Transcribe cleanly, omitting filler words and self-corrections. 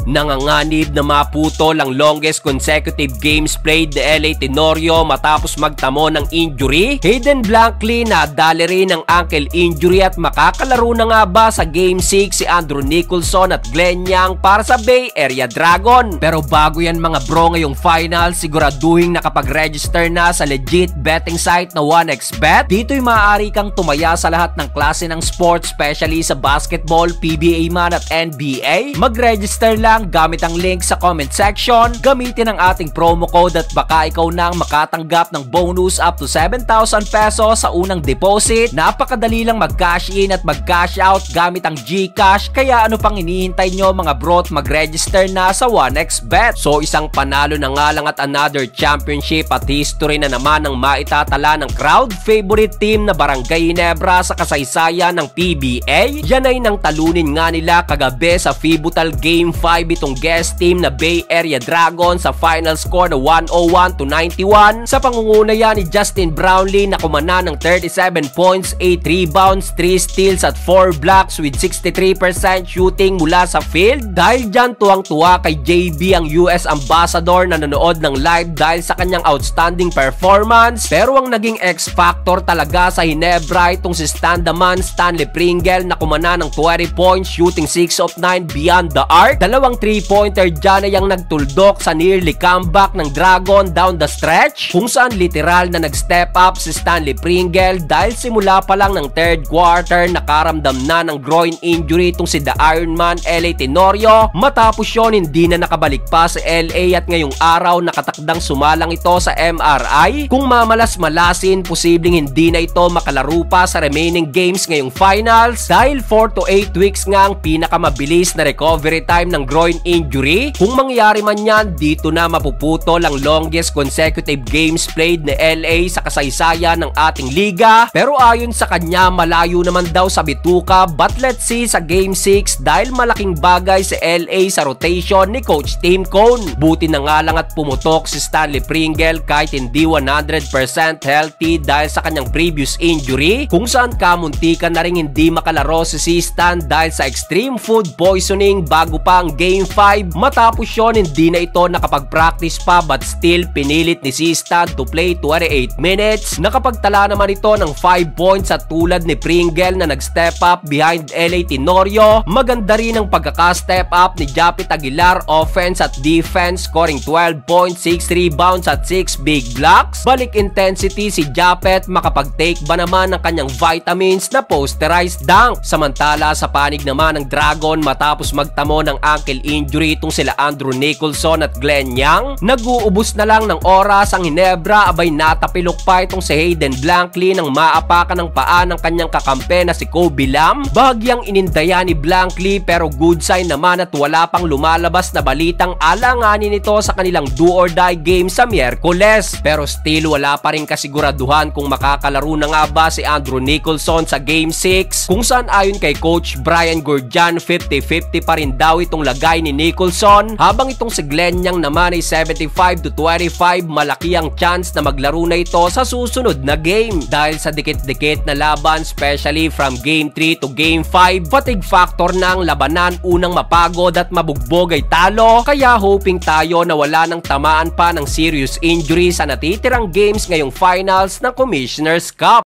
Nanganganib na maputol ang longest consecutive games played ni LA Tenorio matapos magtamo ng injury. Hayden Blankley nadali rin ng ankle injury at makakalaro na nga ba sa Game 6 si Andrew Nicholson at Glenn Young para sa Bay Area Dragon. Pero bago yan mga bro, ngayong final siguraduhin nakapag-register na sa legit betting site na 1xBet. Dito'y maaari kang tumaya sa lahat ng klase ng sports, especially sa basketball, PBA man at NBA. Mag-register lang gamit ang link sa comment section. Gamitin ang ating promo code at baka ikaw nang makatanggap ng bonus up to 7,000 pesos sa unang deposit. Napakadali lang mag-cash in at mag-cash out gamit ang GCash, kaya ano pang hinihintay nyo mga bro, mag-register na sa 1xBet. So isang panalo na nga lang at another championship at history na naman ang maitatala ng crowd favorite team na Barangay Ginebra sa kasaysayan ng PBA. Yan ay nang talunin nga nila kagabi sa Fibutal Game 5 itong guest team na Bay Area Dragon sa final score na 101-91 sa pangunguna yan ni Justin Brownlee na kumana ng 37 points, 8 rebounds, 3 steals at 4 blocks with 63% shooting mula sa field. Dahil dyan tuwang-tuwa kay JB ang US Ambassador na nanood ng live dahil sa kanyang outstanding performance. Pero ang naging X-factor talaga sa Ginebra itong si Standaman Stanley Pringle na kumana ng 20 points shooting 6 of 9 beyond the arc. Dalawang 3-pointer dyan ay ang nagtuldok sa nearly comeback ng Dragon down the stretch, kung saan literal na nag-step up si Stanley Pringle dahil simula pa lang ng third quarter nakaramdam na ng groin injury itong si The Ironman LA Tenorio. Matapos yun hindi na nakabalik pa sa LA at ngayong araw nakatakdang sumalang ito sa MRI. Kung mamalas-malasin, posibleng hindi na ito makalaro pa sa remaining games ngayong finals dahil 4 to 8 weeks nga ang pinakamabilis na recovery time ng groin injury. Kung mangyari man yan, dito na mapuputol ang longest consecutive games played ni LA sa kasaysayan ng ating liga. Pero ayon sa kanya, malayo naman daw sa bituka, but let's see sa Game 6 dahil malaking bagay si LA sa rotation ni Coach Tim Cone. Buti na nga lang at pumutok si Stanley Pringle kahit hindi 100% healthy dahil sa kanyang previous injury, kung saan kamuntikan na rin hindi makalaro si Stan dahil sa extreme food poisoning bago pa ang Game 5. Matapos yun, hindi na ito nakapag-practice pa but still pinilit ni Stan to play 28 minutes. Nakapagtala naman ito ng 5 points at tulad ni Pringle na nag-step up behind LA Tenorio. Maganda rin ang pagkaka-step up ni Japit Aguilar offense at defense, scoring 12 points, 6 rebounds at 6 big blocks. Balik intensity si Japet, makapag-take ba naman ng kanyang vitamins na posterized dunk. Samantala sa panig naman ng Dragon matapos magtamo ng ankle injury itong sila Andrew Nicholson at Glenn Young, nag-uubos na lang ng oras ang Ginebra, abay natapilok pa itong si Hayden Blankley nang maapakan ng paa ng kanyang kakampi na si Kobe Lam. Bahagyang inindaya ni Blankley pero good sign naman at wala pang lumalabas na balitang alanganin ito sa kanilang do or die game sa Miyerkules. Pero still wala pa rin kasiguraduhan kung makakalaro na nga ba si Andrew Nicholson sa Game 6, kung saan ayon kay Coach Brian Gurjan 50-50 pa rin daw itong lagay ni Nicholson, habang itong si Glenn Young naman ay 75-25, malaki ang chance na maglaro na ito sa susunod na game. Dahil sa dikit-dikit na laban, especially from Game 3 to Game 5, fatigue factor ng labanan, unang mapagod at mabugbog ay talo, kaya hoping tayo na wala nang tamaan pa ng serious injury sa natitirang games ngayong finals ng Commissioner's Cup.